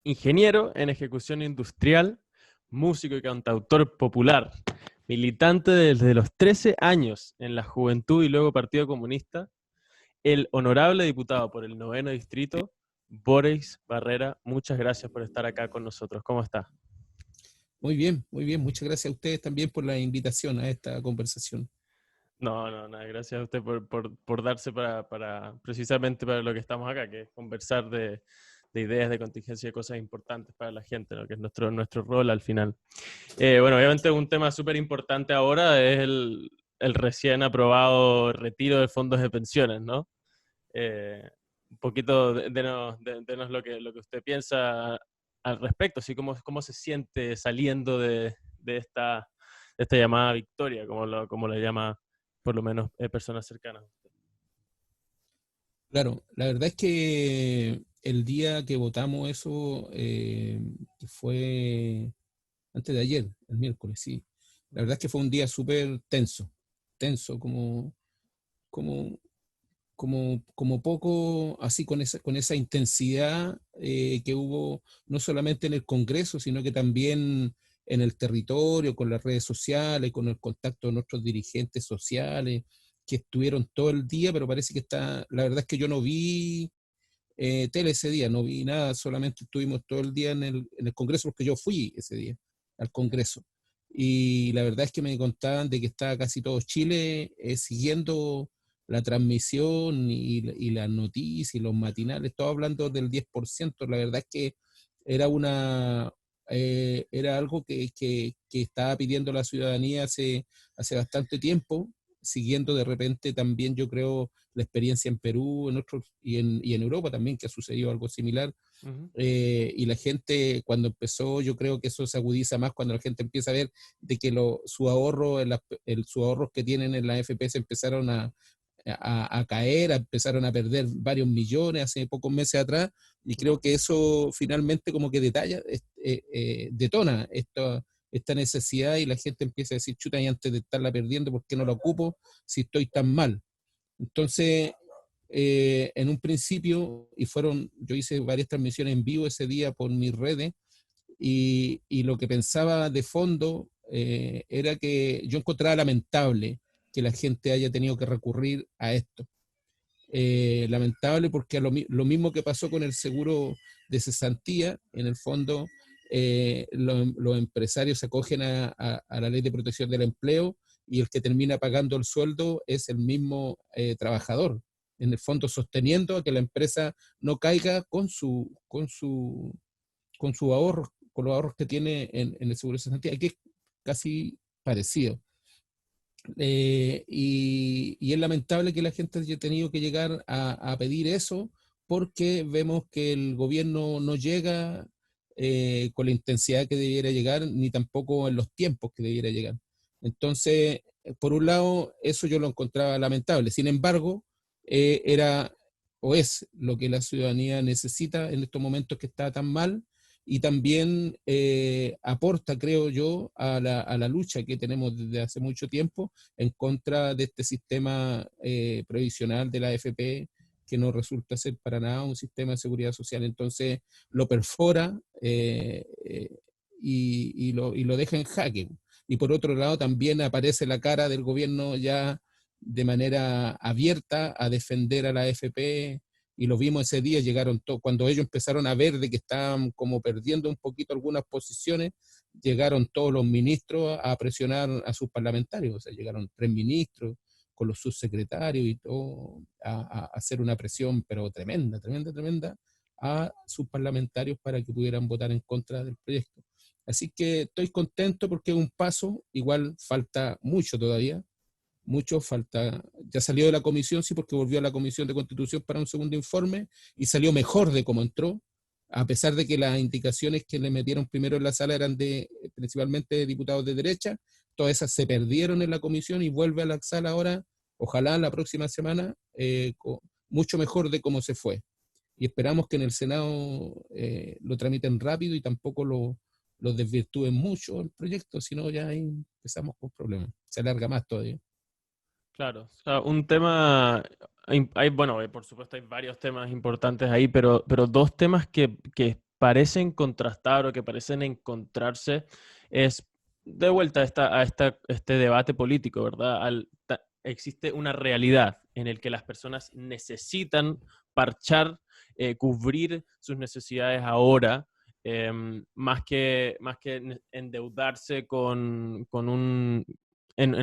ingeniero en ejecución industrial, músico y cantautor popular, militante desde los 13 años en la Juventud y luego Partido Comunista, el honorable diputado por el noveno distrito, Boris Barrera. Muchas gracias por estar acá con nosotros. ¿Cómo está? Muy bien, muy bien. Muchas gracias a ustedes también por la invitación a esta conversación. No, no, nada, gracias a usted por darse precisamente para lo que estamos acá, que es conversar de ideas de contingencia y de cosas importantes para la gente, ¿no? Que es nuestro rol al final. Bueno, obviamente un tema súper importante ahora es el recién aprobado retiro de fondos de pensiones, ¿no? Un poquito denos lo que usted piensa al respecto, así cómo se siente saliendo de esta llamada victoria, como la llama por lo menos personas cercanas. Claro, la verdad es que el día que votamos eso, que fue antes de ayer, el miércoles, sí. La verdad es que fue un día súper tenso, tenso, como, como poco, así con esa intensidad que hubo no solamente en el Congreso, sino que también en el territorio, con las redes sociales, con el contacto de nuestros dirigentes sociales, que estuvieron todo el día, pero parece que la verdad es que yo no vi tele ese día, no vi nada, solamente estuvimos todo el día en el Congreso, porque yo fui ese día al Congreso. Y la verdad es que me contaban de que estaba casi todo Chile siguiendo la transmisión y las noticias y los matinales, todo hablando del 10%. La verdad es que era era algo que estaba pidiendo la ciudadanía hace bastante tiempo, siguiendo de repente también, yo creo, la experiencia en Perú y en Europa también, que ha sucedido algo similar. Ujú. Y la gente, cuando empezó, yo creo que eso se agudiza más cuando la gente empieza a ver de que su ahorro, sus ahorros que tienen en la AFP se empezaron a caer, empezaron a perder varios millones hace pocos meses atrás, y creo que eso finalmente como que detona esta necesidad, y la gente empieza a decir, chuta, y antes de estarla perdiendo, ¿por qué no la ocupo si estoy tan mal? Entonces, en un principio, yo hice varias transmisiones en vivo ese día por mis redes, y lo que pensaba de fondo era que yo encontraba lamentable que la gente haya tenido que recurrir a esto. Lamentable porque lo mismo que pasó con el seguro de cesantía, en el fondo los empresarios se acogen a la ley de protección del empleo, y el que termina pagando el sueldo es el mismo trabajador, en el fondo sosteniendo a que la empresa no caiga con su ahorro, con los ahorros que tiene en el seguro de cesantía. Aquí es casi parecido. Y es lamentable que la gente haya tenido que llegar a pedir eso, porque vemos que el gobierno no llega con la intensidad que debiera llegar, ni tampoco en los tiempos que debiera llegar. Entonces, por un lado, eso yo lo encontraba lamentable. Sin embargo, era o es lo que la ciudadanía necesita en estos momentos que está tan mal, y también aporta, creo yo, a la lucha que tenemos desde hace mucho tiempo en contra de este sistema previsional de la AFP, que no resulta ser para nada un sistema de seguridad social. Entonces lo perfora y lo deja en jaque. Y por otro lado también aparece la cara del gobierno ya de manera abierta a defender a la AFP, y lo vimos ese día, cuando ellos empezaron a ver de que estaban como perdiendo un poquito algunas posiciones, llegaron todos los ministros a presionar a sus parlamentarios. O sea, llegaron 3 ministros con los subsecretarios y todo a hacer una presión, pero tremenda, tremenda, tremenda, a sus parlamentarios para que pudieran votar en contra del proyecto. Así que estoy contento porque es un paso. Igual falta mucho todavía, mucho falta. Ya salió de la comisión, sí, porque volvió a la Comisión de Constitución para un segundo informe, y salió mejor de cómo entró, a pesar de que las indicaciones que le metieron primero en la sala eran principalmente de diputados de derecha. Todas esas se perdieron en la comisión y vuelve a la sala ahora, ojalá la próxima semana, mucho mejor de cómo se fue. Y esperamos que en el Senado lo tramiten rápido y tampoco lo desvirtúen mucho el proyecto, sino ya ahí empezamos con problemas. Se alarga más todavía. Claro, o sea, un tema, bueno, por supuesto hay varios temas importantes ahí, pero dos temas que parecen contrastar o que parecen encontrarse es de vuelta este debate político, ¿verdad? Existe una realidad en la que las personas necesitan parchar, cubrir sus necesidades ahora, más que endeudarse en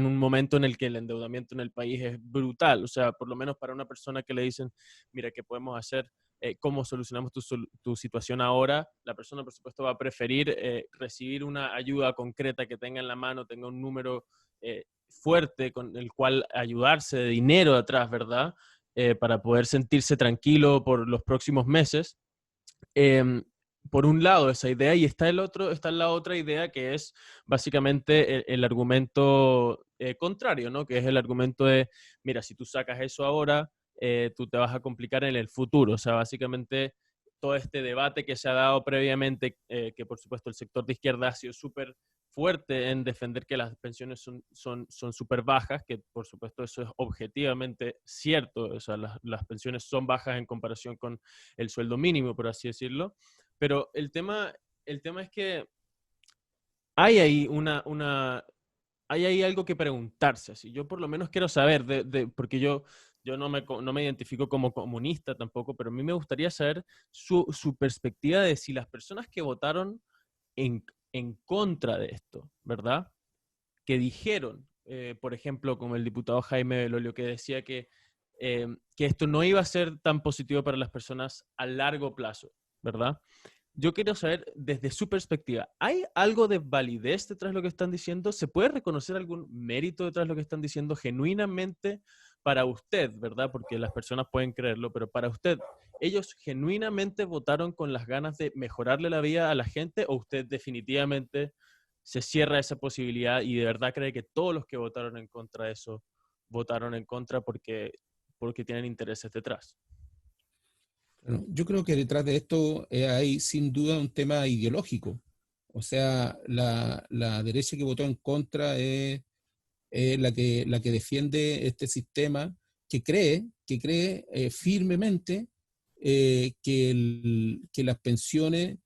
un momento en el que el endeudamiento en el país es brutal. O sea, por lo menos para una persona que le dicen, mira, ¿qué podemos hacer? ¿Cómo solucionamos tu situación ahora? La persona, por supuesto, va a preferir recibir una ayuda concreta que tenga en la mano, tenga un número fuerte con el cual ayudarse de dinero atrás, ¿verdad? Para poder sentirse tranquilo por los próximos meses. Eh, por un lado esa idea, y está la otra idea que es básicamente el argumento contrario, ¿no? Que es el argumento de, mira, si tú sacas eso ahora, tú te vas a complicar en el futuro. O sea, básicamente todo este debate que se ha dado previamente, que por supuesto el sector de izquierda ha sido súper fuerte en defender que las pensiones son súper bajas, que por supuesto eso es objetivamente cierto. O sea, las pensiones son bajas en comparación con el sueldo mínimo, por así decirlo. Pero el tema es que hay ahí hay ahí algo que preguntarse. Así. Yo por lo menos quiero saber, porque yo no me identifico como comunista tampoco, pero a mí me gustaría saber su perspectiva de si las personas que votaron en, en contra de esto, ¿verdad? Que dijeron, por ejemplo, como el diputado Jaime Belolio, que decía que esto no iba a ser tan positivo para las personas a largo plazo, ¿verdad? Yo quiero saber, desde su perspectiva, ¿hay algo de validez detrás de lo que están diciendo? ¿Se puede reconocer algún mérito detrás de lo que están diciendo genuinamente para usted, ¿verdad? Porque las personas pueden creerlo, pero para usted, ¿ellos genuinamente votaron con las ganas de mejorarle la vida a la gente o usted definitivamente se cierra esa posibilidad y de verdad cree que todos los que votaron en contra de eso votaron en contra porque tienen intereses detrás? Bueno, yo creo que detrás de esto hay sin duda un tema ideológico. O sea, la derecha que votó en contra es la que defiende este sistema, que cree firmemente que las pensiones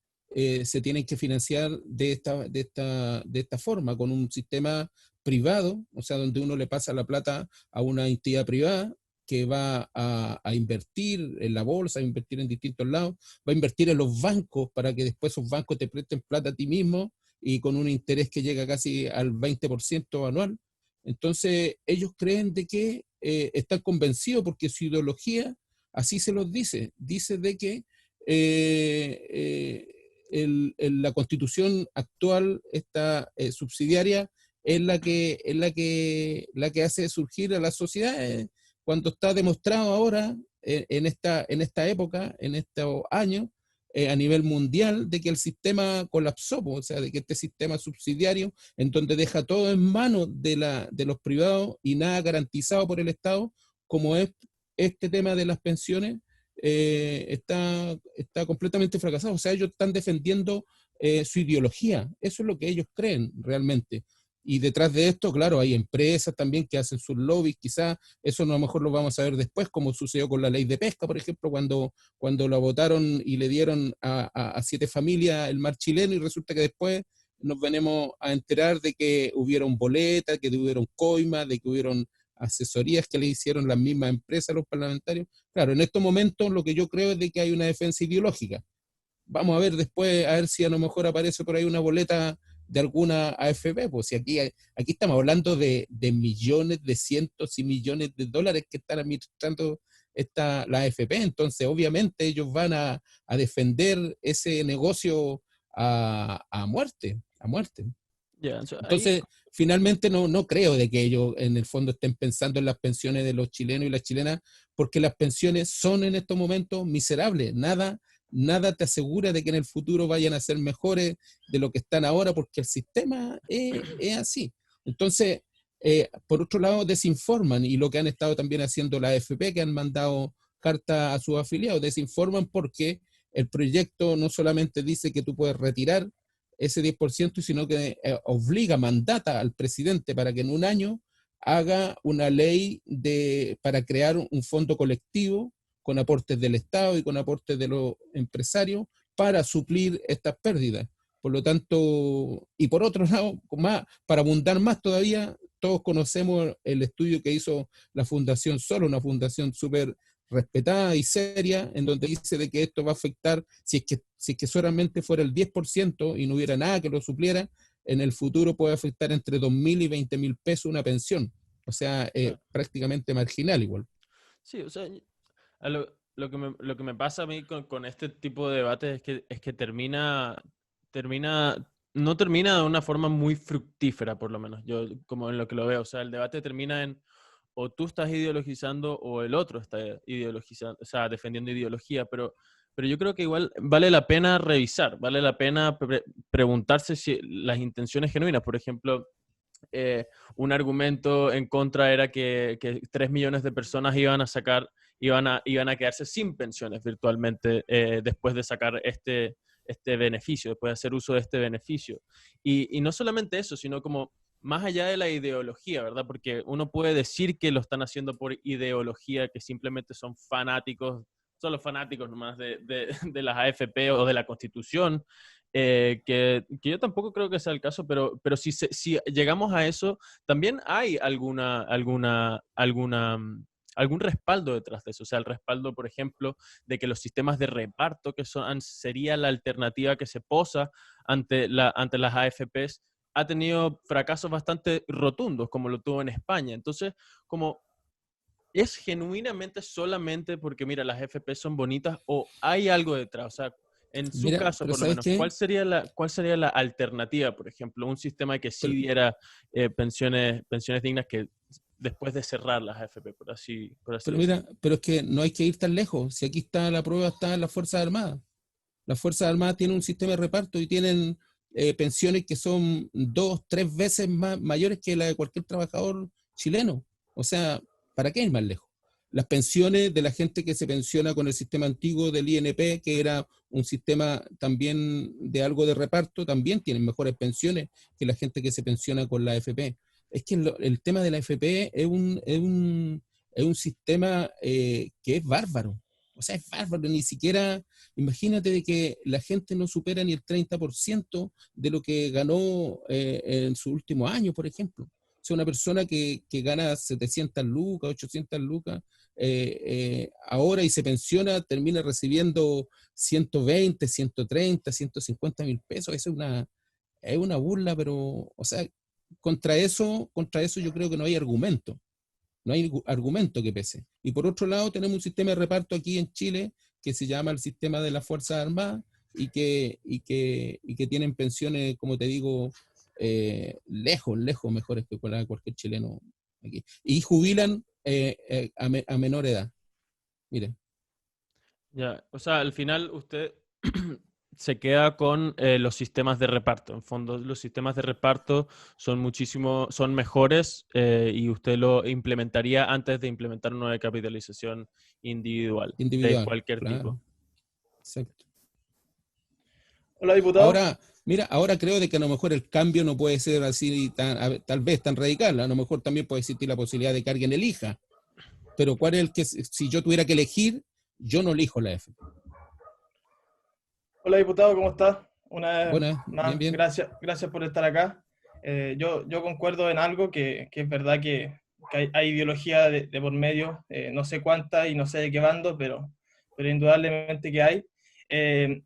se tienen que financiar de esta forma, con un sistema privado, o sea, donde uno le pasa la plata a una entidad privada que va a invertir en la bolsa, a invertir en distintos lados, va a invertir en los bancos para que después esos bancos te presten plata a ti mismo y con un interés que llega casi al 20% anual. Entonces, ellos creen de que están convencidos porque su ideología así se los dice de que la constitución actual, esta subsidiaria, es la que hace surgir a la sociedad cuando está demostrado ahora, en esta época, en estos años, a nivel mundial, de que el sistema colapsó, o sea, de que este sistema subsidiario, en donde deja todo en manos de los privados y nada garantizado por el Estado, como es este tema de las pensiones, está completamente fracasado. O sea, ellos están defendiendo su ideología. Eso es lo que ellos creen realmente. Y detrás de esto, claro, hay empresas también que hacen sus lobbies, quizás eso a lo mejor lo vamos a ver después, como sucedió con la ley de pesca, por ejemplo, cuando la votaron y le dieron a 7 familias el mar chileno y resulta que después nos venimos a enterar de que hubieron boletas, que hubieron coimas, de que hubieron asesorías que le hicieron las mismas empresas a los parlamentarios. Claro, en estos momentos lo que yo creo es de que hay una defensa ideológica. Vamos a ver después, a ver si a lo mejor aparece por ahí una boleta de alguna AFP, pues si aquí estamos hablando de millones, de cientos y millones de dólares que están administrando la AFP, entonces obviamente ellos van a defender ese negocio a muerte, a muerte. Yeah, ahí, Entonces, finalmente no creo de que ellos en el fondo estén pensando en las pensiones de los chilenos y las chilenas, porque las pensiones son en estos momentos miserables. Nada te asegura de que en el futuro vayan a ser mejores de lo que están ahora, porque el sistema es así. Entonces, por otro lado, desinforman, y lo que han estado también haciendo la AFP, que han mandado cartas a sus afiliados, desinforman porque el proyecto no solamente dice que tú puedes retirar ese 10%, sino que mandata al presidente para que en un año haga una ley para crear un fondo colectivo con aportes del Estado y con aportes de los empresarios para suplir estas pérdidas. Por lo tanto, y por otro lado, para abundar más todavía, todos conocemos el estudio que hizo la Fundación Sol, una fundación súper respetada y seria, en donde dice de que esto va a afectar, si es que solamente fuera el 10% y no hubiera nada que lo supliera, en el futuro puede afectar entre 2.000 y 20.000 pesos una pensión. O sea, prácticamente marginal igual. Sí, o sea, lo que me pasa a mí con este tipo de debates es que termina, no termina de una forma muy fructífera, por lo menos, yo como en lo que lo veo. O sea, el debate termina en o tú estás ideologizando o el otro está ideologizando, o sea, defendiendo ideología, pero yo creo que igual vale la pena revisar, vale la pena preguntarse si las intenciones genuinas. Por ejemplo, un argumento en contra era que 3 millones de personas iban a quedarse sin pensiones virtualmente después de sacar este beneficio, después de hacer uso de este beneficio. Y no solamente eso, sino como más allá de la ideología, ¿verdad? Porque uno puede decir que lo están haciendo por ideología, que simplemente son los fanáticos nomás de las AFP o de la Constitución, que yo tampoco creo que sea el caso, pero si llegamos a eso, también hay algún respaldo detrás de eso. O sea, el respaldo, por ejemplo, de que los sistemas de reparto, sería la alternativa que se posa ante las AFPs, ha tenido fracasos bastante rotundos, como lo tuvo en España. Entonces, como es genuinamente solamente porque, mira, las FP son bonitas o hay algo detrás. O sea, en su Mira, caso, pero por lo ¿sabes menos, qué? cuál sería la alternativa, por ejemplo? Un sistema que sí Pero, diera pensiones dignas que después de cerrar las AFP, por así pero decirlo. mira, pero es que no hay que ir tan lejos. Si aquí está la prueba, está en las Fuerzas Armadas. Las Fuerzas Armadas tienen un sistema de reparto y tienen pensiones que son 2, 3 veces mayores que la de cualquier trabajador chileno. O sea, ¿para qué ir más lejos? Las pensiones de la gente que se pensiona con el sistema antiguo del INP, que era un sistema también de algo de reparto, también tienen mejores pensiones que la gente que se pensiona con la AFP. Es que el tema de la AFP es un sistema que es bárbaro. O sea, es bárbaro, ni siquiera. Imagínate de que la gente no supera ni el 30% de lo que ganó en su último año, por ejemplo. O sea, una persona que gana 700 lucas, 800 lucas, ahora y se pensiona, termina recibiendo 120, 130, 150.000 pesos. Esa es una burla, pero, o sea, contra eso yo creo que no hay argumento. No hay argumento que pese. Y por otro lado, tenemos un sistema de reparto aquí en Chile que se llama el sistema de las Fuerzas Armadas y que tienen pensiones, como te digo, lejos, lejos mejores que cualquier chileno aquí. Y jubilan a menor edad. Mire, Ya, o sea, al final usted se queda con los sistemas de reparto. En fondo, los sistemas de reparto son mejores y usted lo implementaría antes de implementar una de capitalización individual de individual, cualquier tipo. claro, exacto. Hola, diputado. Ahora, mira, ahora creo de que a lo mejor el cambio no puede ser así tal vez tan radical. A lo mejor también puede existir la posibilidad de que alguien elija. Pero ¿cuál es el que, si yo tuviera que elegir, yo no elijo la F? Hola, diputado, ¿cómo está? Una vez Buena, bien, más, bien. gracias por estar acá. Yo concuerdo en algo que es verdad que hay ideología de por medio, no sé cuánta y no sé de qué bando, pero indudablemente que hay.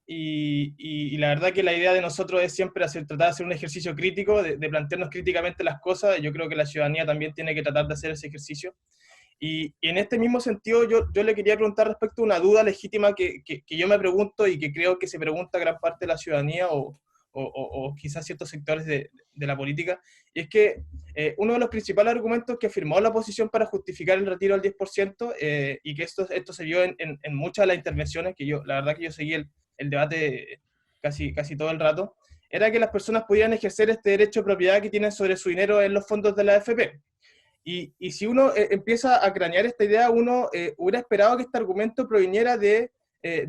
Y la verdad que la idea de nosotros es siempre tratar de hacer un ejercicio crítico, de plantearnos críticamente las cosas. Yo creo que la ciudadanía también tiene que tratar de hacer ese ejercicio. Y en este mismo sentido, yo le quería preguntar respecto a una duda legítima que yo me pregunto y que creo que se pregunta gran parte de la ciudadanía o quizás ciertos sectores de la política, y es que uno de los principales argumentos que afirmó la oposición para justificar el retiro del 10%, y que esto se vio en muchas de las intervenciones, la verdad que yo seguí el debate casi todo el rato, era que las personas pudieran ejercer este derecho de propiedad que tienen sobre su dinero en los fondos de la AFP. Y si uno empieza a cranear esta idea, uno hubiera esperado que este argumento proviniera de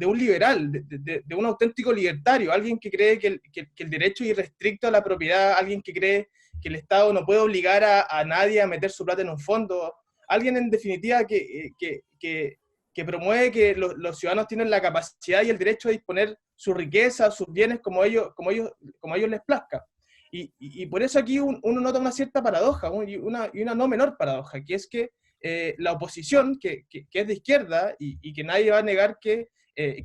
un liberal, de un auténtico libertario, alguien que cree que el derecho es irrestricto a la propiedad, alguien que cree que el Estado no puede obligar a nadie a meter su plata en un fondo, alguien en definitiva que promueve que los ciudadanos tienen la capacidad y el derecho de disponer su riqueza, sus bienes como a ellos les plazca. Y por eso aquí uno nota una cierta paradoja, y una no menor paradoja, que es que la oposición, que es de izquierda, y que nadie va a negar que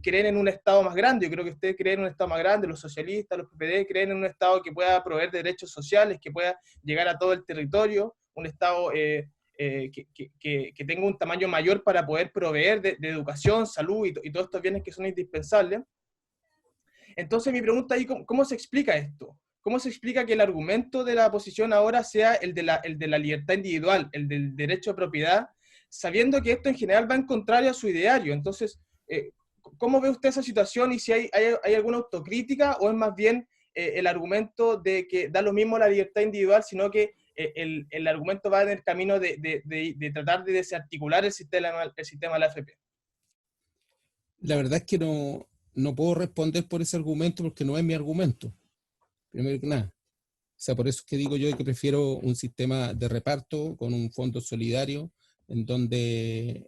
creen en un Estado más grande. Yo creo que ustedes creen en un Estado más grande, los socialistas, los PPD, creen en un Estado que pueda proveer derechos sociales, que pueda llegar a todo el territorio, un Estado que tenga un tamaño mayor para poder proveer de educación, salud y todos estos bienes que son indispensables. Entonces mi pregunta ahí, ¿cómo se explica esto? ¿Cómo se explica que el argumento de la oposición ahora sea el de la libertad individual, el del derecho a propiedad, sabiendo que esto en general va en contrario a su ideario? Entonces, ¿cómo ve usted esa situación y si hay alguna autocrítica o es más bien el argumento de que da lo mismo la libertad individual, sino que el argumento va en el camino de tratar de desarticular el sistema de la AFP? La verdad es que no puedo responder por ese argumento porque no es mi argumento, primero que nada. O sea, por eso es que digo yo que prefiero un sistema de reparto con un fondo solidario en donde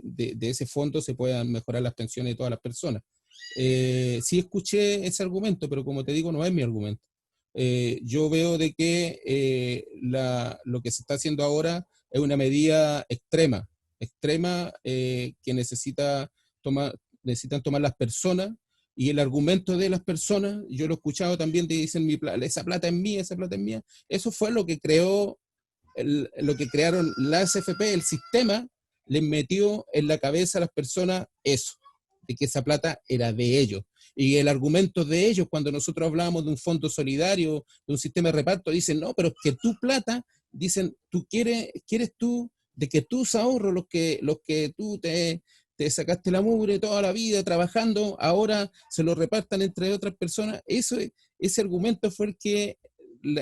de ese fondo se puedan mejorar las pensiones de todas las personas. Sí escuché ese argumento, pero como te digo, no es mi argumento. Yo veo de que lo que se está haciendo ahora es una medida extrema que necesitan tomar las personas, y el argumento de las personas, yo lo he escuchado también, dicen esa plata es mía, esa plata es mía. Eso fue lo que crearon las AFP, el sistema les metió en la cabeza a las personas eso, de que esa plata era de ellos. Y el argumento de ellos, cuando nosotros hablamos de un fondo solidario, de un sistema de reparto, dicen, no, pero es que tu plata, dicen, tú quieres tú, de que tus ahorros, los que tú te sacaste la mugre toda la vida trabajando, ahora se lo repartan entre otras personas. Ese argumento fue el que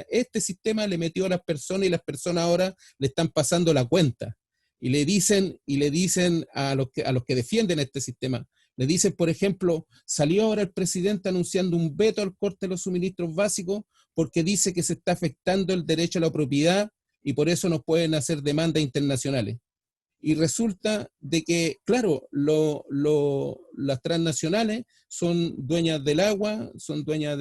este sistema le metió a las personas, y las personas ahora le están pasando la cuenta. Y le dicen a los que defienden este sistema, le dicen, por ejemplo, salió ahora el presidente anunciando un veto al corte de los suministros básicos porque dice que se está afectando el derecho a la propiedad y por eso no pueden hacer demandas internacionales. Y resulta de que, claro, las transnacionales son dueñas del agua, son dueñas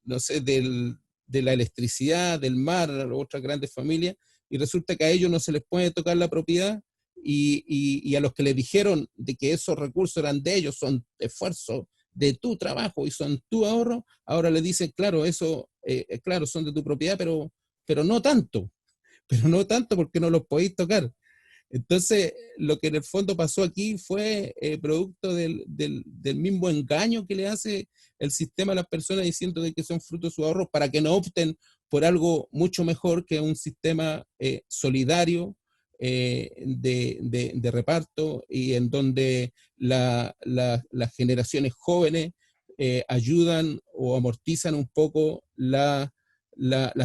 no sé, de la electricidad, del mar, otras grandes familias, y resulta que a ellos no se les puede tocar la propiedad, y a los que les dijeron de que esos recursos eran de ellos, son esfuerzo de tu trabajo y son tu ahorro, ahora le dicen, claro, eso, claro, son de tu propiedad, pero no tanto porque no los podéis tocar. Entonces, lo que en el fondo pasó aquí fue producto del mismo engaño que le hace el sistema a las personas, diciendo de que son fruto de su ahorro, para que no opten por algo mucho mejor que un sistema solidario de reparto, y en donde las generaciones jóvenes ayudan o amortizan un poco las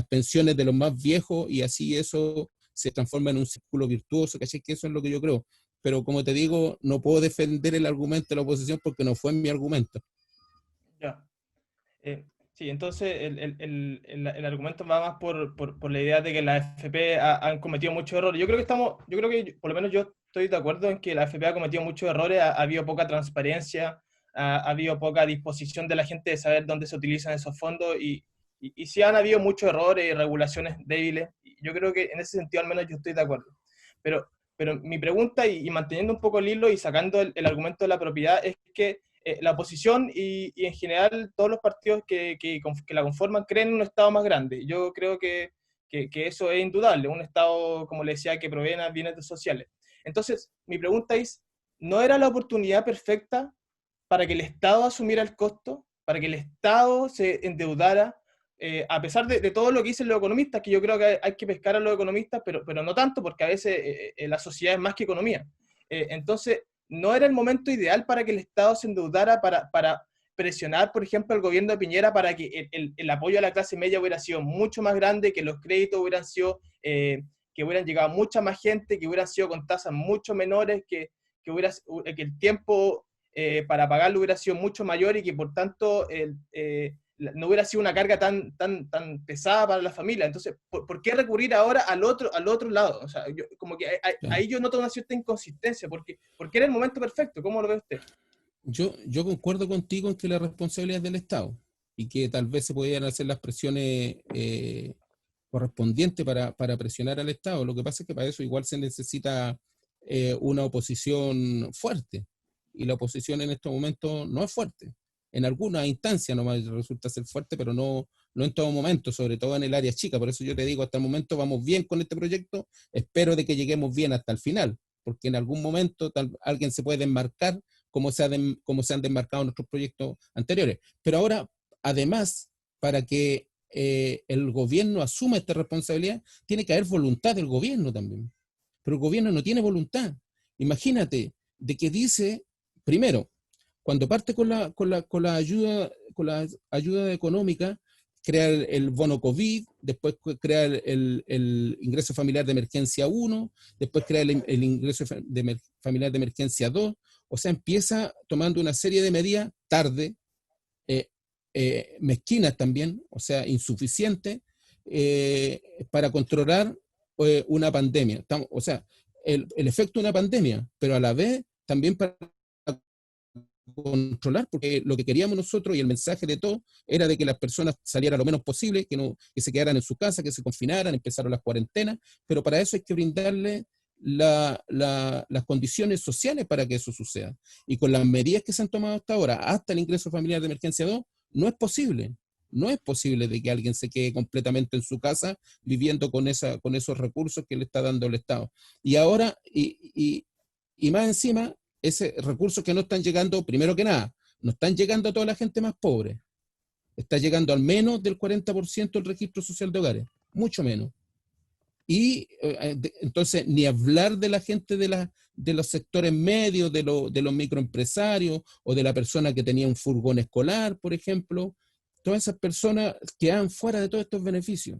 pensiones de los más viejos, y así eso se transforma en un círculo virtuoso, ¿cachai? Que eso es lo que yo creo. Pero como te digo, no puedo defender el argumento de la oposición porque no fue mi argumento. Ya. Sí, entonces el argumento va más por la idea de que la AFP han cometido muchos errores. Yo creo que por lo menos yo estoy de acuerdo en que la AFP ha cometido muchos errores, ha habido poca transparencia, ha habido poca disposición de la gente de saber dónde se utilizan esos fondos, y sí han habido muchos errores y regulaciones débiles. Yo creo que en ese sentido al menos yo estoy de acuerdo. Pero mi pregunta, y manteniendo un poco el hilo y sacando el argumento de la propiedad, es que la oposición y en general todos los partidos que la conforman creen en un Estado más grande. Yo creo que eso es indudable, un Estado, como le decía, que provee bienes sociales. Entonces, mi pregunta es, ¿no era la oportunidad perfecta para que el Estado asumiera el costo, para que el Estado se endeudara, a pesar de todo lo que dicen los economistas, que yo creo que hay que pescar a los economistas, pero no tanto, porque a veces la sociedad es más que economía? Entonces, ¿no era el momento ideal para que el Estado se endeudara para presionar, por ejemplo, al gobierno de Piñera para que el apoyo a la clase media hubiera sido mucho más grande, que los créditos hubieran sido, que hubieran llegado a mucha más gente, que hubieran sido con tasas mucho menores, que el tiempo para pagarlo hubiera sido mucho mayor, y que por tanto no hubiera sido una carga tan pesada para la familia. Entonces, ¿por qué recurrir ahora al otro lado? O sea, como que ahí yo noto una cierta inconsistencia, porque era el momento perfecto. ¿Cómo lo ve usted? Yo concuerdo contigo en que la responsabilidad es del Estado y que tal vez se podían hacer las presiones correspondientes para presionar al Estado. Lo que pasa es que para eso igual se necesita una oposición fuerte, y la oposición en estos momentos no es fuerte. En algunas instancias nomás resulta ser fuerte, pero no en todo momento, sobre todo en el área chica. Por eso yo te digo, hasta el momento vamos bien con este proyecto, espero de que lleguemos bien hasta el final, porque en algún momento alguien se puede desmarcar como se han desmarcado nuestros proyectos anteriores. Pero ahora, además, para que el gobierno asuma esta responsabilidad, tiene que haber voluntad del gobierno también. Pero el gobierno no tiene voluntad. Imagínate, de que dice, primero, cuando parte con la ayuda económica, crea el bono COVID, después crea el ingreso familiar de emergencia 1, después crea el ingreso familiar de emergencia 2, o sea, empieza tomando una serie de medidas tarde, mezquinas también, o sea, insuficientes, para controlar una pandemia. O sea, el efecto de una pandemia, pero a la vez también para controlar, porque lo que queríamos nosotros y el mensaje de todo era de que las personas salieran lo menos posible, que se quedaran en su casa, que se confinaran, empezaron las cuarentenas, pero para eso hay que brindarle las condiciones sociales para que eso suceda. Y con las medidas que se han tomado hasta ahora, hasta el ingreso familiar de emergencia 2, no es posible. No es posible de que alguien se quede completamente en su casa viviendo con esos recursos que le está dando el Estado. Y ahora, y más encima, ese recursos que no están llegando, primero que nada, no están llegando a toda la gente más pobre. Está llegando al menos del 40% del registro social de hogares, mucho menos. Y entonces, ni hablar de la gente de los sectores medios, de los microempresarios, o de la persona que tenía un furgón escolar, por ejemplo. Todas esas personas quedan fuera de todos estos beneficios.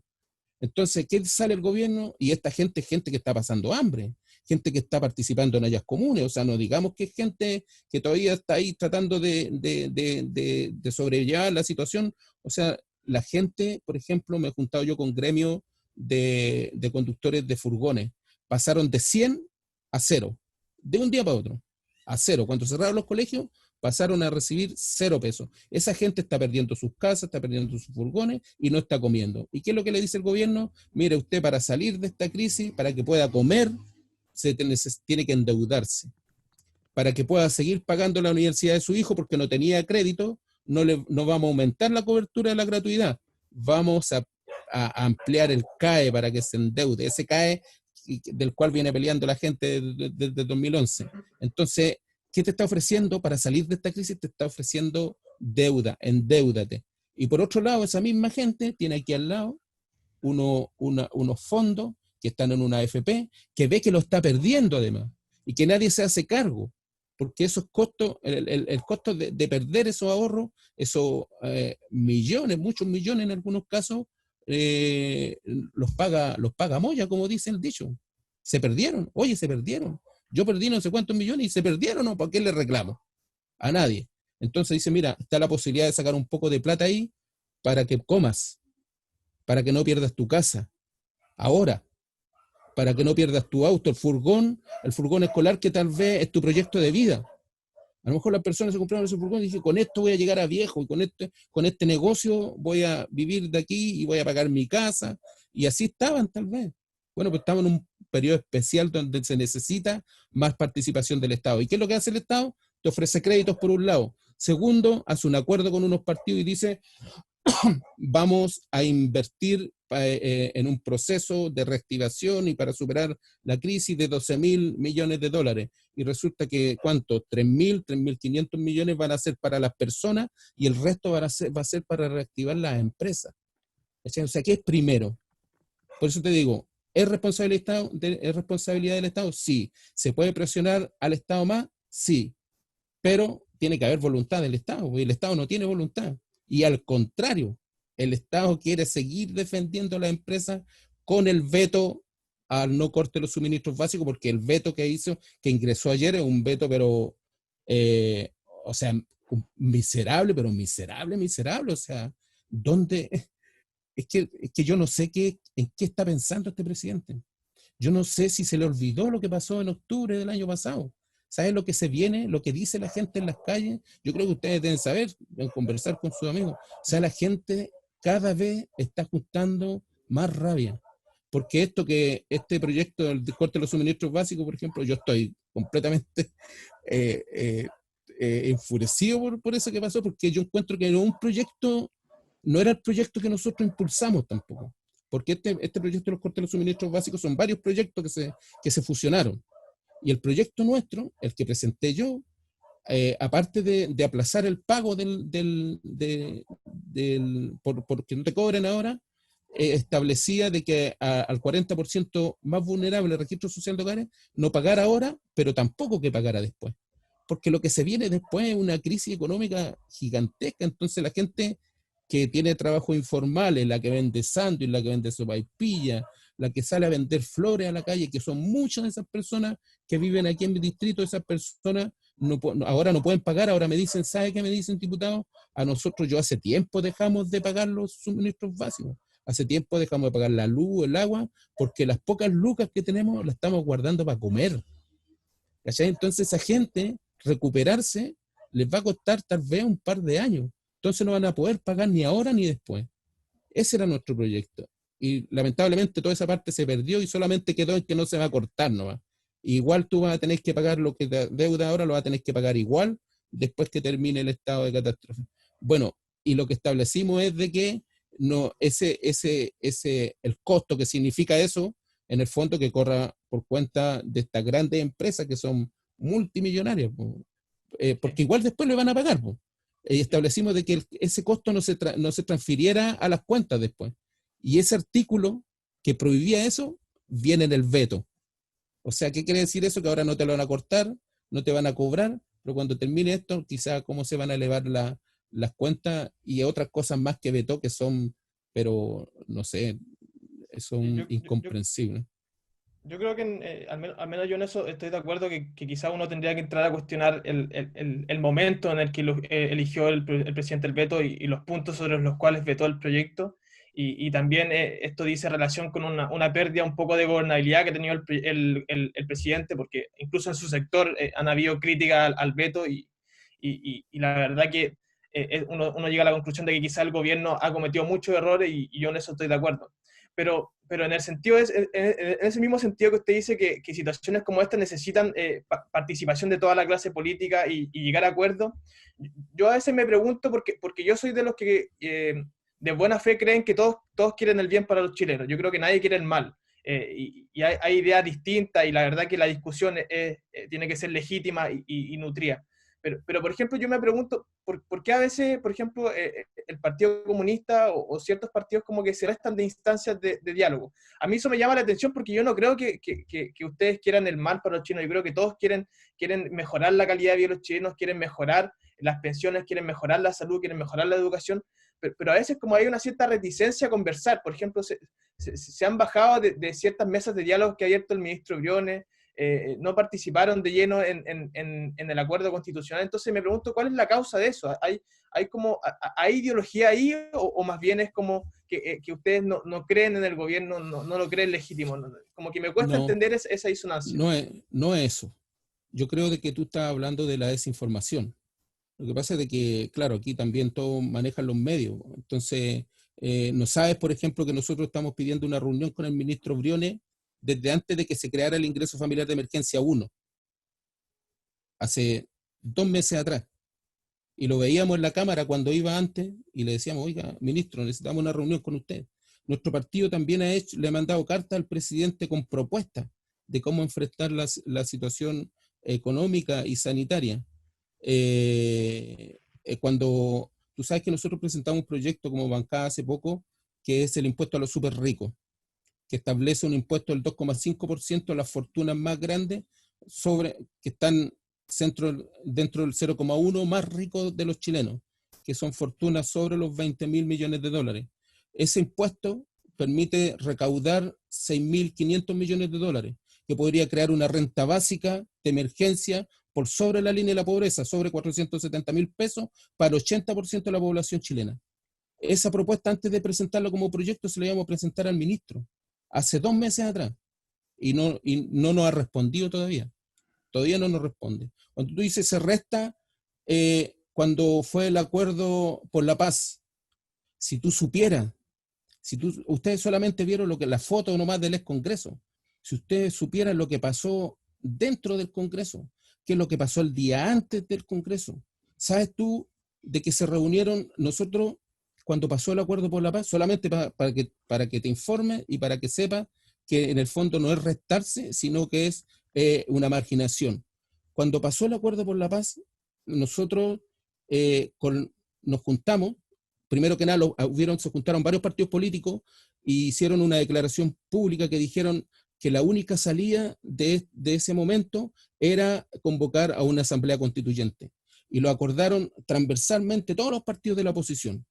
Entonces, ¿qué sale el gobierno? Y esta gente que está pasando hambre, gente que está participando en ollas comunes, o sea, no digamos que es gente que todavía está ahí tratando de sobrellevar la situación. O sea, la gente, por ejemplo, me he juntado yo con gremios de conductores de furgones, pasaron de 100 a 0, de un día para otro, a 0. Cuando cerraron los colegios, pasaron a recibir 0 pesos. Esa gente está perdiendo sus casas, está perdiendo sus furgones y no está comiendo. ¿Y qué es lo que le dice el gobierno? Mire, usted, para salir de esta crisis, para que pueda comer, tiene que endeudarse. Para que pueda seguir pagando la universidad de su hijo porque no tenía crédito, no vamos a aumentar la cobertura de la gratuidad. Vamos a ampliar el CAE para que se endeude. Ese CAE del cual viene peleando la gente desde 2011. Entonces, ¿qué te está ofreciendo para salir de esta crisis? Te está ofreciendo deuda, endeúdate. Y por otro lado, esa misma gente tiene aquí al lado unos fondos que están en una AFP, que ve que lo está perdiendo además, y que nadie se hace cargo, porque esos costos, el costo de perder esos ahorros, esos millones, muchos millones en algunos casos, los paga Moya, como dice el dicho. Se perdieron, oye, se perdieron. Yo perdí no sé cuántos millones y se perdieron, ¿no? ¿Para qué le reclamo? A nadie. Entonces dice, mira, está la posibilidad de sacar un poco de plata ahí para que comas, para que no pierdas tu casa. Ahora, para que no pierdas tu auto, el furgón escolar, que tal vez es tu proyecto de vida. A lo mejor las personas se compraron ese furgón y dicen, con esto voy a llegar a viejo, y con este negocio voy a vivir de aquí y voy a pagar mi casa. Y así estaban tal vez. Bueno, pues estamos en un periodo especial donde se necesita más participación del Estado. ¿Y qué es lo que hace el Estado? Te ofrece créditos por un lado. Segundo, hace un acuerdo con unos partidos y dice, vamos a invertir en un proceso de reactivación y para superar la crisis de 12.000 millones de dólares. Y resulta que, ¿cuánto? 3.500 millones van a ser para las personas y el resto va a ser para reactivar las empresas. O sea, ¿qué es primero? Por eso te digo, ¿es responsabilidad del Estado? Sí. ¿Se puede presionar al Estado más? Sí. Pero tiene que haber voluntad del Estado, porque el Estado no tiene voluntad. Y al contrario, el Estado quiere seguir defendiendo a las empresas con el veto al no corte de los suministros básicos, porque el veto que ingresó ayer es un veto, pero, o sea, miserable, pero miserable. O sea, ¿Dónde? Es que yo no sé en qué está pensando este presidente. Yo no sé si se le olvidó lo que pasó en octubre del año pasado. ¿Sabe lo que se viene, lo que dice la gente en las calles? Yo creo que ustedes deben saber, deben conversar con sus amigos. O sea, la gente cada vez está ajustando más rabia. Porque este proyecto del corte de los suministros básicos, por ejemplo, yo estoy completamente eh, eh, enfurecido por eso que pasó, porque yo encuentro que no era el proyecto que nosotros impulsamos tampoco. Porque este proyecto de los cortes de los suministros básicos son varios proyectos que se fusionaron. Y el proyecto nuestro, el que presenté yo, aparte de aplazar el pago porque no te cobren ahora, establecía de que al 40% más vulnerable del registro social de hogares no pagara ahora, pero tampoco que pagara después. Porque lo que se viene después es una crisis económica gigantesca. Entonces la gente que tiene trabajo informales, la que vende sándwich, la que vende sopaipilla, la que sale a vender flores a la calle, que son muchas de esas personas que viven aquí en mi distrito, esas personas ahora no pueden pagar. Ahora me dicen, ¿sabe qué me dicen, diputado? A nosotros yo hace tiempo dejamos de pagar los suministros básicos, hace tiempo dejamos de pagar la luz, el agua, porque las pocas lucas que tenemos las estamos guardando para comer. ¿Cachai? Entonces esa gente, recuperarse, les va a costar tal vez un par de años. Entonces no van a poder pagar ni ahora ni después. Ese era nuestro proyecto. Y lamentablemente toda esa parte se perdió y solamente quedó en que no se va a cortar nomás. Igual tú vas a tener que pagar lo que te deuda ahora, lo vas a tener que pagar igual después que termine el estado de catástrofe. Bueno, y lo que establecimos es de que no, el costo que significa eso, en el fondo que corra por cuenta de estas grandes empresas que son multimillonarias, porque igual después le van a pagar. Establecimos de que ese costo no se transfiriera a las cuentas después. Y ese artículo que prohibía eso viene en el veto. O sea, ¿qué quiere decir eso? Que ahora no te lo van a cortar, no te van a cobrar, pero cuando termine esto, quizás cómo se van a elevar las cuentas y otras cosas más que vetó que son, pero no sé, son incomprensibles. Yo creo que al menos yo en eso estoy de acuerdo que quizá uno tendría que entrar a cuestionar el momento en el que eligió el presidente el veto y los puntos sobre los cuales vetó el proyecto. Y también esto dice relación con una pérdida un poco de gobernabilidad que ha tenido el presidente, porque incluso en su sector han habido críticas al veto y la verdad que uno llega a la conclusión de que quizá el gobierno ha cometido muchos errores y yo en eso estoy de acuerdo. Pero en el sentido en ese mismo sentido que usted dice que situaciones como esta necesitan participación de toda la clase política y llegar a acuerdos, yo a veces me pregunto, porque yo soy de los que de buena fe creen que todos quieren el bien para los chilenos. Yo creo que nadie quiere el mal. Y hay ideas distintas y la verdad que la discusión tiene que ser legítima y nutrida. Pero, por ejemplo, yo me pregunto, ¿por qué a veces, por ejemplo, el Partido Comunista o ciertos partidos como que se restan de instancias de diálogo? A mí eso me llama la atención porque yo no creo que ustedes quieran el mal para los chilenos. Yo creo que todos quieren mejorar la calidad de vida de los chilenos, quieren mejorar las pensiones, quieren mejorar la salud, quieren mejorar la educación, pero a veces como hay una cierta reticencia a conversar. Por ejemplo, se han bajado de ciertas mesas de diálogo que ha abierto el ministro Briones, no participaron de lleno en el acuerdo constitucional. Entonces me pregunto, ¿cuál es la causa de eso? ¿Hay ideología ahí o más bien es como que ustedes no creen en el gobierno, no lo creen legítimo? Como que me cuesta entender esa disonancia. No es eso. Yo creo de que tú estás hablando de la desinformación. Lo que pasa es de que, claro, aquí también todos manejan los medios. Entonces, no sabes, por ejemplo, que nosotros estamos pidiendo una reunión con el ministro Briones desde antes de que se creara el ingreso familiar de emergencia 1, hace 2 meses atrás. Y lo veíamos en la Cámara cuando iba antes y le decíamos, oiga, ministro, necesitamos una reunión con usted. Nuestro partido también le ha mandado carta al presidente con propuestas de cómo enfrentar la situación económica y sanitaria. Cuando tú sabes que nosotros presentamos un proyecto como bancada hace poco, que es el impuesto a los súper ricos, que establece un impuesto del 2,5% a las fortunas más grandes que están dentro del 0,1 más rico de los chilenos, que son fortunas sobre los 20.000 millones de dólares. Ese impuesto permite recaudar 6.500 millones de dólares, que podría crear una renta básica de emergencia por sobre la línea de la pobreza, sobre 470.000 pesos para el 80% de la población chilena. esa propuesta, antes de presentarla como proyecto, se la íbamos a presentar al ministro, hace 2 meses atrás, y no nos ha respondido todavía. Todavía no nos responde. Cuando tú dices se resta, cuando fue el acuerdo por la paz, si tú supieras, ustedes solamente vieron la foto nomás del ex Congreso, si ustedes supieran lo que pasó dentro del Congreso, qué es lo que pasó el día antes del Congreso, ¿sabes tú de que se reunieron nosotros cuando pasó el acuerdo por la paz? Solamente para que te informes y para que sepas que en el fondo no es restarse, sino que es una marginación. Cuando pasó el acuerdo por la paz, nosotros nos juntamos, primero que nada se juntaron varios partidos políticos y hicieron una declaración pública que dijeron que la única salida de ese momento era convocar a una asamblea constituyente. Y lo acordaron transversalmente todos los partidos de la oposición.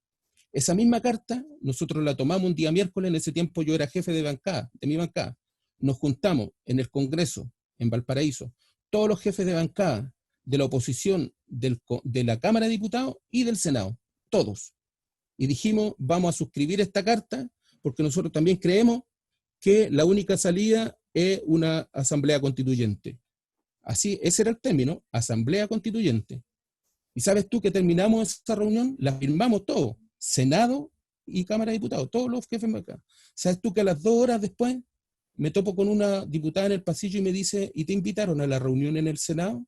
Esa misma carta nosotros la tomamos un día miércoles, en ese tiempo yo era jefe de mi bancada. Nos juntamos en el Congreso, en Valparaíso, todos los jefes de bancada de la oposición de la Cámara de Diputados y del Senado, todos. Y dijimos, vamos a suscribir esta carta porque nosotros también creemos que la única salida es una asamblea constituyente. Así, ese era el término, asamblea constituyente. Y sabes tú que terminamos esa reunión, la firmamos todos, Senado y Cámara de Diputados, todos los jefes de bancada. ¿Sabes tú que a las 2 horas después me topo con una diputada en el pasillo y me dice, ¿y te invitaron a la reunión en el Senado?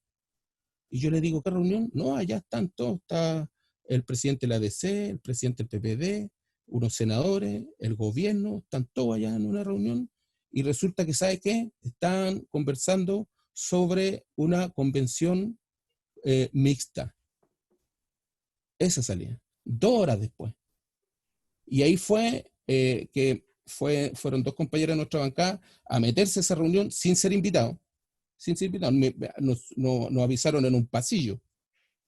Y yo le digo, ¿qué reunión? No, allá están todos, está el presidente de la ADC, el presidente del PPD, unos senadores, el gobierno, están todos allá en una reunión. Y resulta que, ¿sabe qué? Están conversando sobre una convención mixta. Esa salida, 2 horas después. Y ahí fue fueron 2 compañeros de nuestra bancada a meterse a esa reunión sin ser invitados. Sin ser invitados. Nos avisaron en un pasillo.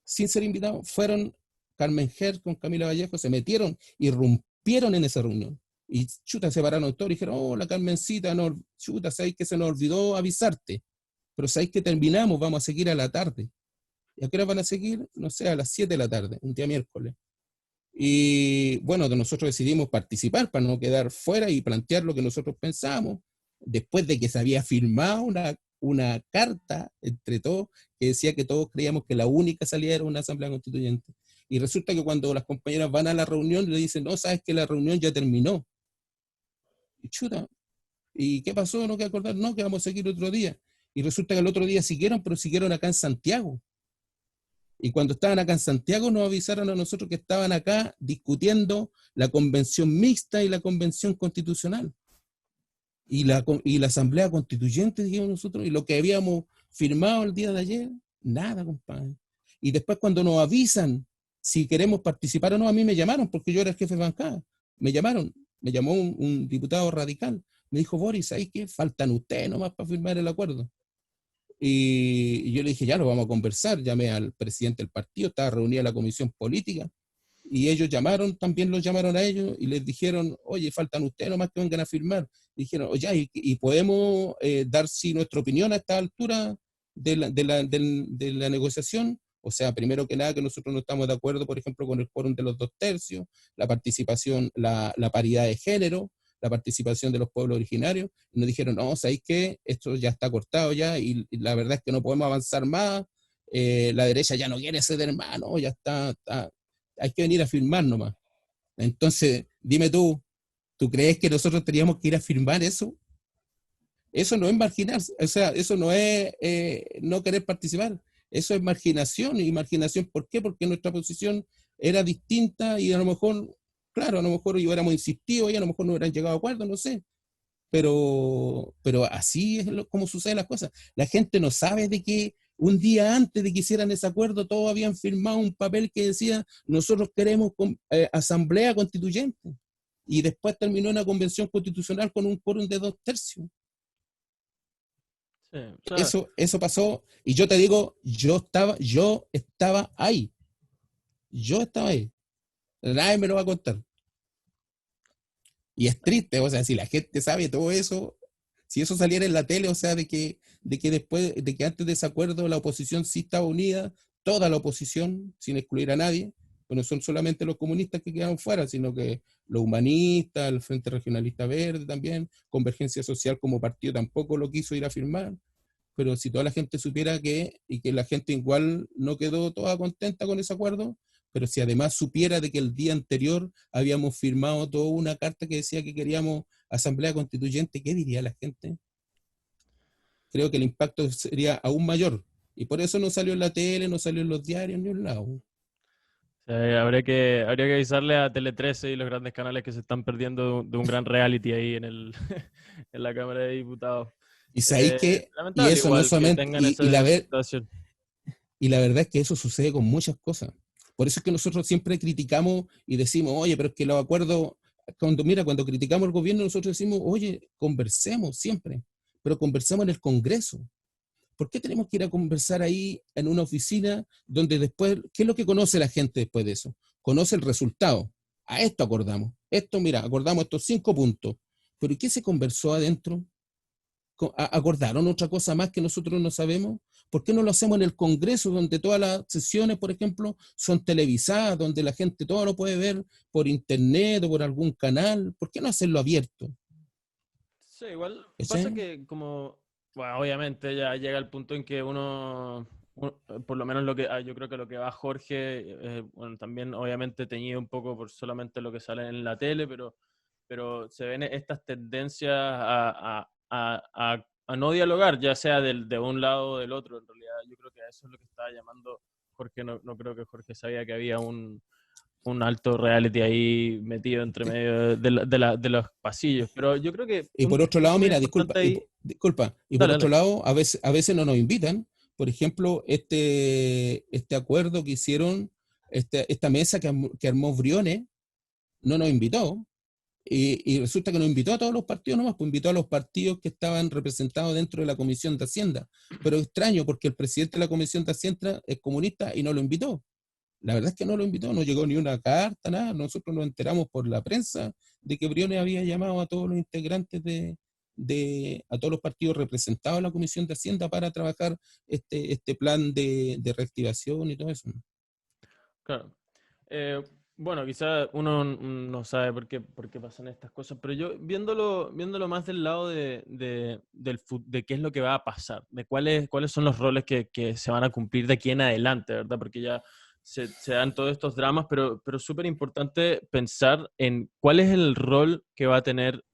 Sin ser invitados, fueron Carmen Ger con Camila Vallejo, se metieron, irrumpieron en esa reunión. Y chuta, se pararon todos y dijeron, oh, la Carmencita, no, chuta, sabéis que se nos olvidó avisarte. Pero sabéis que terminamos, vamos a seguir a la tarde. ¿Y a qué hora van a seguir? No sé, a las 7 de la tarde, un día miércoles. Y bueno, nosotros decidimos participar para no quedar fuera y plantear lo que nosotros pensamos, después de que se había firmado una carta entre todos que decía que todos creíamos que la única salida era una asamblea constituyente. Y resulta que cuando las compañeras van a la reunión le dicen, no, sabes que la reunión ya terminó. Y chuta, ¿y qué pasó? ¿No que acordar? No, que vamos a seguir otro día. Y resulta que el otro día siguieron, pero siguieron acá en Santiago. Y cuando estaban acá en Santiago nos avisaron a nosotros que estaban acá discutiendo la convención mixta y la convención constitucional. Y la asamblea constituyente, dijimos nosotros, y lo que habíamos firmado el día de ayer, nada, compadre. Y después cuando nos avisan si queremos participar o no, a mí me llamaron, porque yo era el jefe de bancada. Me llamó un diputado radical. Me dijo, Boris, ¿sabes qué? Faltan ustedes nomás para firmar el acuerdo. Y yo le dije, ya lo vamos a conversar. Llamé al presidente del partido, estaba reunida la comisión política, y ellos también los llamaron a ellos y les dijeron, oye, faltan ustedes nomás que vengan a firmar. Y dijeron, oye, ¿y podemos dar nuestra opinión a esta altura de la negociación? O sea, primero que nada, que nosotros no estamos de acuerdo, por ejemplo, con el quórum de los 2/3, la participación, la paridad de género, la participación de los pueblos originarios. Y nos dijeron, no, ¿sabéis qué? Esto ya está cortado ya y la verdad es que no podemos avanzar más. La derecha ya no quiere ceder, hermano, ya está, hay que venir a firmar nomás. Entonces, dime tú crees que nosotros teníamos que ir a firmar eso? Eso no es marginarse, o sea, eso no es no querer participar, eso es marginación. ¿Y marginación por qué? Porque nuestra posición era distinta y a lo mejor, claro, a lo mejor hubiéramos insistido y a lo mejor no hubieran llegado a acuerdo, no sé. Pero así es como suceden las cosas. La gente no sabe de que un día antes de que hicieran ese acuerdo todos habían firmado un papel que decía nosotros queremos asamblea constituyente, y después terminó una convención constitucional con un quórum de 2/3. Sí, o sea, Eso pasó, y yo te digo, yo estaba ahí, nadie me lo va a contar. Y es triste, o sea, si la gente sabe todo eso, si eso saliera en la tele, o sea, de que después, de que antes de ese acuerdo la oposición sí estaba unida, toda la oposición, sin excluir a nadie, Pero no son solamente los comunistas que quedaron fuera, sino que los humanistas, el Frente Regionalista Verde también, Convergencia Social como partido tampoco lo quiso ir a firmar. Pero si toda la gente supiera y que la gente igual no quedó toda contenta con ese acuerdo, pero si además supiera de que el día anterior habíamos firmado toda una carta que decía que queríamos asamblea constituyente, ¿qué diría la gente? Creo que el impacto sería aún mayor. Y por eso no salió en la tele, no salió en los diarios, ni en un lado. Habría que avisarle a Tele 13 y los grandes canales que se están perdiendo de un gran reality ahí en la Cámara de Diputados. Y sabéis que, y Lamentable eso no igual que solamente, tengan esa situación. y la verdad es que eso sucede con muchas cosas. Por eso es que nosotros siempre criticamos y decimos, oye, pero es que los acuerdos, cuando criticamos al gobierno, nosotros decimos, oye, conversemos siempre, pero conversemos en el Congreso. ¿Por qué tenemos que ir a conversar ahí en una oficina donde después, qué es lo que conoce la gente después de eso? Conoce el resultado. A esto acordamos. Esto, mira, acordamos estos 5 puntos. Pero ¿y qué se conversó adentro? ¿Acordaron otra cosa más que nosotros no sabemos? ¿Por qué no lo hacemos en el Congreso, donde todas las sesiones, por ejemplo, son televisadas, donde la gente todo lo puede ver por internet o por algún canal? ¿Por qué no hacerlo abierto? Sí, igual pasa ¿Sí? que como, bueno, obviamente ya llega el punto en que por lo menos yo creo que lo que va Jorge, bueno, también obviamente teñido un poco por solamente lo que sale en la tele, pero se ven estas tendencias a no dialogar, ya sea de un lado o del otro. En realidad yo creo que a eso es lo que estaba llamando Jorge. No creo que Jorge sabía que había un alto reality ahí metido entre Sí. medio de los pasillos. Pero yo creo que Y un por otro punto lado, súper mira, importante ahí... y por Dale, otro dale. lado, a veces no nos invitan. Por ejemplo, este acuerdo que hicieron, esta mesa que armó Briones, no nos invitó. Y resulta que nos invitó a todos los partidos nomás, pues invitó a los partidos que estaban representados dentro de la Comisión de Hacienda. Pero es extraño porque el presidente de la Comisión de Hacienda es comunista y no lo invitó. La verdad es que no lo invitó, no llegó ni una carta, nada. Nosotros nos enteramos por la prensa de que Briones había llamado a todos los integrantes a todos los partidos representados en la Comisión de Hacienda para trabajar este plan de reactivación y todo eso. Claro. Bueno, quizá uno no sabe por qué pasan estas cosas, pero yo viéndolo más del lado de qué es lo que va a pasar, de cuáles son los roles que se van a cumplir de aquí en adelante, ¿verdad? Porque ya se dan todos estos dramas, pero es súper importante pensar en cuál es el rol que va a tener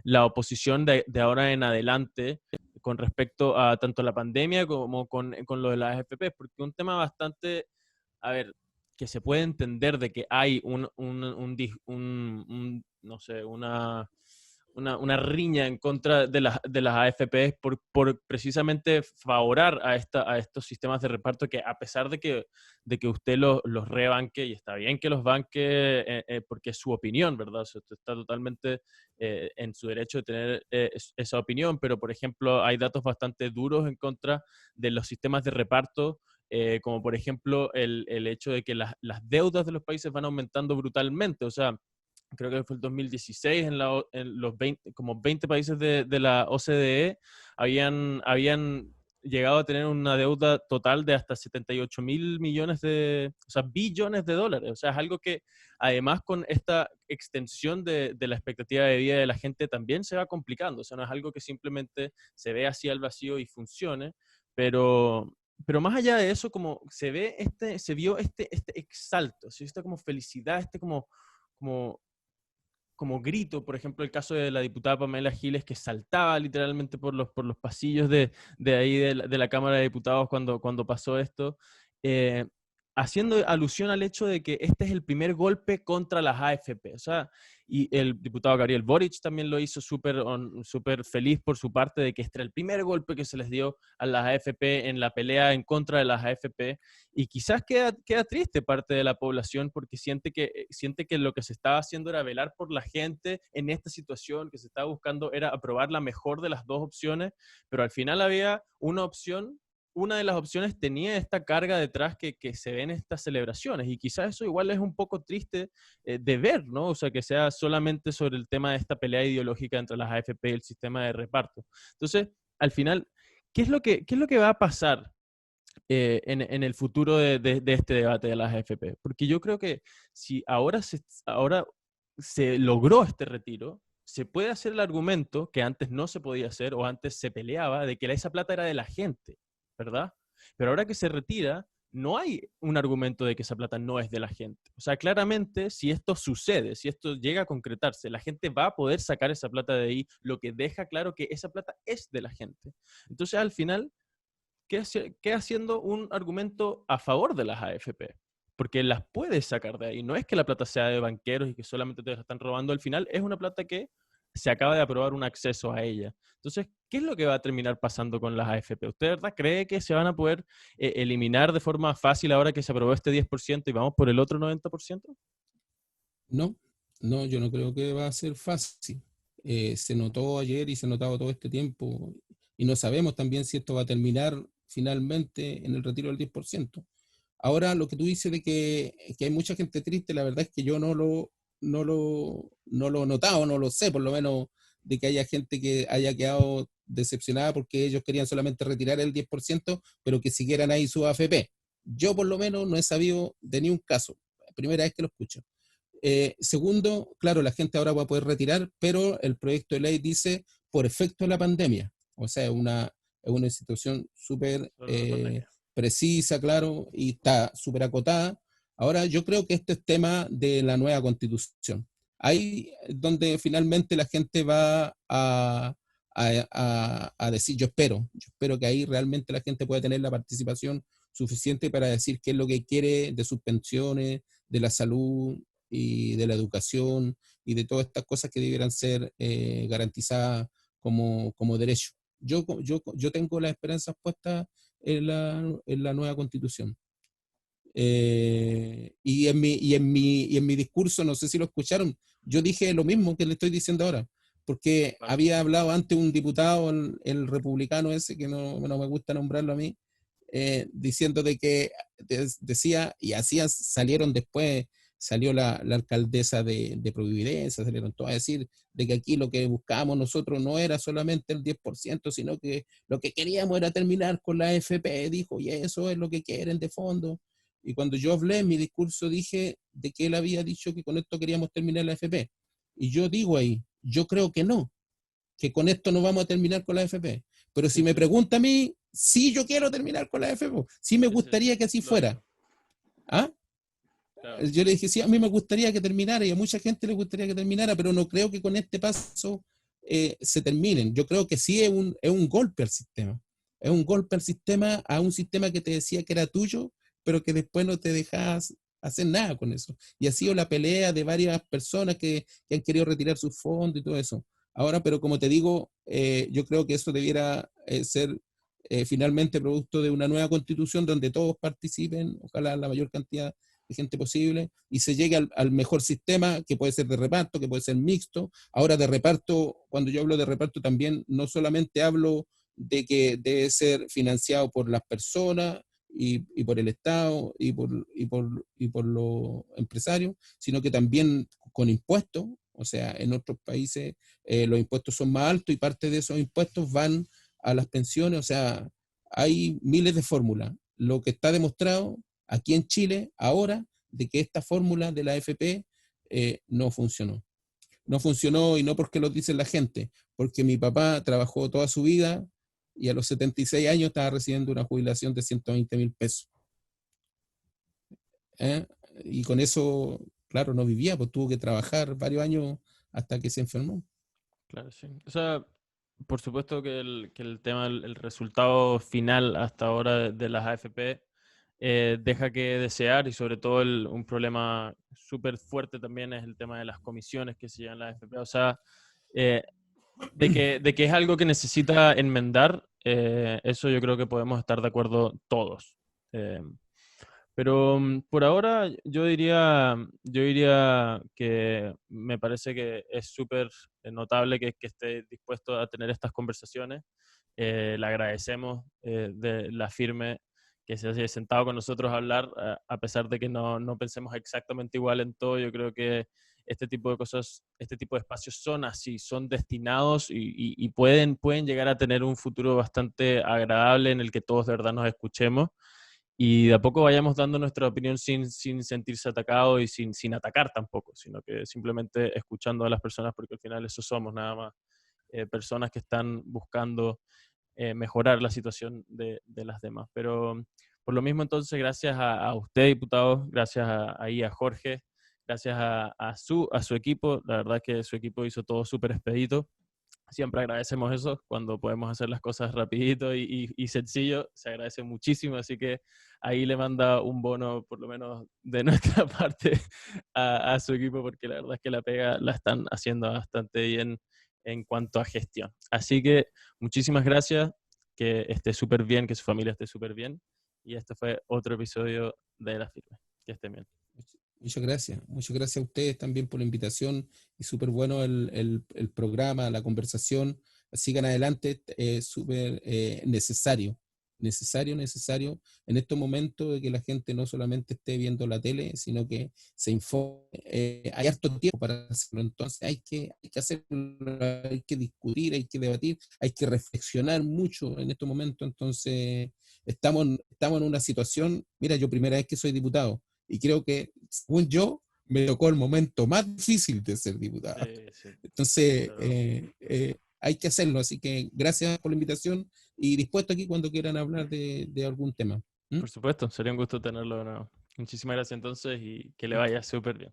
la oposición de ahora en adelante con respecto a tanto la pandemia como con lo de las AFP, porque un tema bastante, a ver, que se puede entender de que hay no sé, una riña en contra de las AFP por precisamente favorar a estos sistemas de reparto que a pesar de que usted los rebanque, y está bien que los banque porque es su opinión, ¿verdad? O sea, usted está totalmente en su derecho de tener esa opinión, pero por ejemplo hay datos bastante duros en contra de los sistemas de reparto, como por ejemplo el hecho de que las deudas de los países van aumentando brutalmente. O sea, creo que fue el 2016, en los 20, como 20 países de la OCDE habían llegado a tener una deuda total de hasta 78.000 millones o sea, billones de dólares. O sea, es algo que además con esta extensión de la expectativa de vida de la gente también se va complicando. O sea, no es algo que simplemente se ve así al vacío y funcione, pero más allá de eso, como se vio este exalto, ¿sí? Esta como felicidad, como, como grito, por ejemplo, el caso de la diputada Pamela Giles, que saltaba literalmente por los pasillos de ahí de la Cámara de Diputados cuando pasó esto, eh, haciendo alusión al hecho de que este es el primer golpe contra las AFP. O sea, y el diputado Gabriel Boric también lo hizo súper feliz por su parte de que este era el primer golpe que se les dio a las AFP en la pelea en contra de las AFP. Y quizás queda triste parte de la población porque siente que lo que se estaba haciendo era velar por la gente en esta situación, que se estaba buscando era aprobar la mejor de las dos opciones, pero al final había una de las opciones tenía esta carga detrás que se ve en estas celebraciones, y quizás eso igual es un poco triste de ver, ¿no? O sea, que sea solamente sobre el tema de esta pelea ideológica entre las AFP y el sistema de reparto. Entonces, al final, ¿qué es lo que va a pasar? en el futuro de este debate de las AFP. Porque yo creo que si ahora se logró este retiro, se puede hacer el argumento que antes no se podía hacer o antes se peleaba de que esa plata era de la gente, ¿verdad? Pero ahora que se retira, no hay un argumento de que esa plata no es de la gente. O sea, claramente, si esto sucede, si esto llega a concretarse, la gente va a poder sacar esa plata de ahí, lo que deja claro que esa plata es de la gente. Entonces, al final, queda siendo un argumento a favor de las AFP, porque las puedes sacar de ahí. No es que la plata sea de banqueros y que solamente te la están robando, al final es una plata que se acaba de aprobar un acceso a ella. Entonces, ¿qué es lo que va a terminar pasando con las AFP? ¿Usted de verdad cree que se van a poder eliminar de forma fácil ahora que se aprobó este 10% y vamos por el otro 90%? No, no, yo no creo que va a ser fácil. Se notó ayer y se ha notado todo este tiempo y no sabemos también si esto va a terminar finalmente en el retiro del 10%. Ahora, lo que tú dices de que hay mucha gente triste, la verdad es que yo no lo he notado, no lo sé, por lo menos de que haya gente que haya quedado decepcionada porque ellos querían solamente retirar el 10%, pero que siguieran ahí su AFP. Yo por lo menos no he sabido de ni un caso. Primera vez que lo escucho. Segundo, claro, la gente ahora va a poder retirar, pero el proyecto de ley dice por efecto de la pandemia. O sea, es una situación súper Solo la pandemia. precisa, claro, y está súper acotada. Ahora, yo creo que este es tema de la nueva constitución. Ahí donde finalmente la gente va a decir, yo espero que ahí realmente la gente pueda tener la participación suficiente para decir qué es lo que quiere de sus pensiones, de la salud y de la educación y de todas estas cosas que debieran ser garantizadas como derecho. Yo tengo las esperanzas puestas en la nueva constitución. Y en mi discurso, no sé si lo escucharon, yo dije lo mismo que le estoy diciendo ahora, porque Claro. había hablado antes un diputado, el republicano ese, que no me gusta nombrarlo a mí, diciendo de que decía, y así salieron después, salió la alcaldesa de Providencia, salieron todos a decir de que aquí lo que buscábamos nosotros no era solamente el 10%, sino que lo que queríamos era terminar con la AFP, dijo, y eso es lo que quieren de fondo. Y cuando yo hablé en mi discurso dije de que él había dicho que con esto queríamos terminar la AFP. Y yo digo ahí, yo creo que no, que con esto no vamos a terminar con la AFP. Pero si Sí, me sí, pregunta a mí, sí yo quiero terminar con la AFP, sí me sí, sí, gustaría que así fuera. lógico, ¿Ah? claro. Yo le dije, sí, a mí me gustaría que terminara y a mucha gente le gustaría que terminara, pero no creo que con este paso se terminen. Yo creo que sí es un golpe al sistema. Es un golpe al sistema, a un sistema que te decía que era tuyo, pero que después no te dejas hacer nada con eso. Y ha sido la pelea de varias personas que han querido retirar sus fondos y todo eso. Ahora, pero como te digo, yo creo que eso debiera ser finalmente producto de una nueva constitución donde todos participen, ojalá la mayor cantidad de gente posible, y se llegue al mejor sistema, que puede ser de reparto, que puede ser mixto. Ahora de reparto, cuando yo hablo de reparto también, no solamente hablo de que debe ser financiado por las personas y por el Estado y por los empresarios, sino que también con impuestos. O sea, en otros países los impuestos son más altos y parte de esos impuestos van a las pensiones. O sea, hay miles de fórmulas. Lo que está demostrado aquí en Chile ahora de que esta fórmula de la AFP no funcionó. No funcionó y no porque lo dice la gente, porque mi papá trabajó toda su vida y a los 76 años estaba recibiendo una jubilación de 120.000 pesos. ¿Eh? Y con eso, claro, no vivía, pues tuvo que trabajar varios años hasta que se enfermó. Claro, sí. O sea, por supuesto que el tema, el resultado final hasta ahora de las AFP deja que desear y sobre todo un problema súper fuerte también es el tema de las comisiones que se llevan las AFP. O sea, eh, de que es algo que necesita enmendar, eso yo creo que podemos estar de acuerdo todos. Eh, pero por ahora yo diría que me parece que es súper notable que esté dispuesto a tener estas conversaciones. Le agradecemos de la firme que se haya sentado con nosotros a hablar, a pesar de que no pensemos exactamente igual en todo. Yo creo que este tipo de cosas, este tipo de espacios son así, son destinados y pueden llegar a tener un futuro bastante agradable en el que todos de verdad nos escuchemos y de a poco vayamos dando nuestra opinión sin sentirse atacados y sin atacar tampoco, sino que simplemente escuchando a las personas, porque al final eso somos nada más, personas que están buscando mejorar la situación de las demás. Pero por lo mismo entonces, gracias a usted, diputado, gracias ahí a Jorge, gracias a su equipo, la verdad que su equipo hizo todo súper expedito. Siempre agradecemos eso, cuando podemos hacer las cosas rapidito y sencillo, se agradece muchísimo, así que ahí le manda un bono, por lo menos de nuestra parte, a su equipo, porque la verdad es que la pega la están haciendo bastante bien en cuanto a gestión. Así que muchísimas gracias, que esté súper bien, que su familia esté súper bien, y este fue otro episodio de La Firme. Que estén bien. Muchas gracias a ustedes también por la invitación y súper bueno el programa, la conversación. Sigan adelante, súper necesario en estos momentos de que la gente no solamente esté viendo la tele, sino que se informe. Hay harto tiempo para hacerlo, entonces hay que hacerlo, hay que discutir, hay que debatir, hay que reflexionar mucho en estos momentos. Entonces estamos en una situación, mira, yo primera vez que soy diputado, y creo que, según yo, me tocó el momento más difícil de ser diputado. Sí. Entonces, hay que hacerlo. Así que gracias por la invitación y dispuesto aquí cuando quieran hablar de algún tema. Por supuesto, sería un gusto tenerlo de nuevo. Muchísimas gracias entonces y que le vaya súper bien.